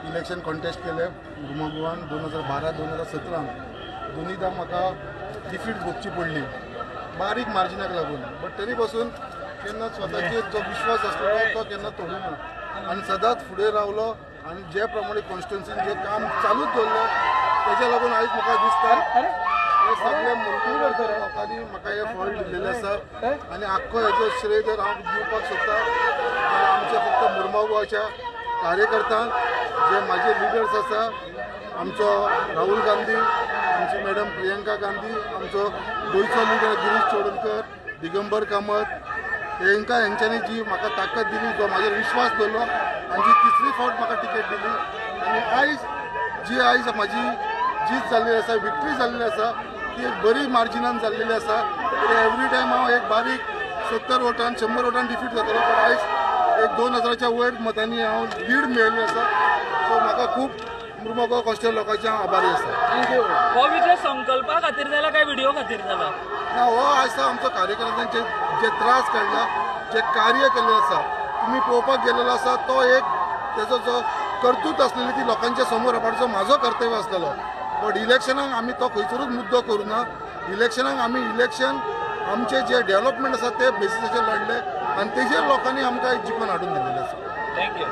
Election contest केले मुर्मुगावान 2012-2017 दोनीदा म्हाका defeat भोगची पडली बारीक मार्जिनाक लागून. बट तरी पासून केन्ना स्वताचेर जो विश्वास आसलो तो केन्ना तोडूना आनी सदांच फुडें रावलो आनी जे प्रमाणे कॉन्स्टिट्युन्सीन जे काम चालूच दवरलें तेज्या लागून आयज म्हाका दिसता हे सगळे मुर्मुगांच्या लोकांनी म्हाका हे फळ दिल्लेलें आसा आनी आख्खो हेजो श्रेय जर हांव दिवपाक सोदता जाल्यार आमच्या फक्त मुर्मुगांवच्या कार्यकर्त्यांक जे माझे लिडर्स आसा आमचो राहुल गांधी आमची मॅडम प्रियंका गांधी आमचो गोंयचो लिडर गिरीश चोडणकर दिगंबर कामत हेंच्यांनी जी म्हाका ताकद दिली जो म्हाजेर विश्वास दवरलो आनी जी तिसरी फावट म्हाका टिकेट दिली आनी आयज म्हाजी जीत जाल्ली आसा विक्ट्री जाल्ली आसा ती एक बरी मार्जिनान जाल्लेली आसा. एवरी टायम हांव एक बारीक 70 वोटान 100 वोटान डिफीट जातालो पण आयज एक 2000च्या वयर मतांनी हांव लीड मेळिल्ली आसा. सो म्हाका खूब मुर्मुगांव कॉन्स्टिट्युएंसी लोकांचे हांव आभारी आसा. थँक्यू. हो विजय संकल्पा खातीर जाला काय व्हिडिओ खातीर जाला? ना हो आसा आमचो कार्यकर्त्यांचे जे त्रास काडला जे कार्य केल्लें आसा तुमी पळोवपाक गेलेलो आसा तो एक तेजो जो कर्तूत आसलेली ती लोकांच्या समोर हाडपाचो म्हाजो कर्तव्य आसलेलो. बट इलेक्शनाक आमी तो खंयसरूच मुद्दो करूना. इलेक्शनाक आमी इलेक्शन आमचे जे डेव्हलपमेंट आसा ते बेसिसाचेर लढले आनी तेजेर लोकांनी आमकां जिखून हाडून दिल्लेलें आसा. थँक्यू.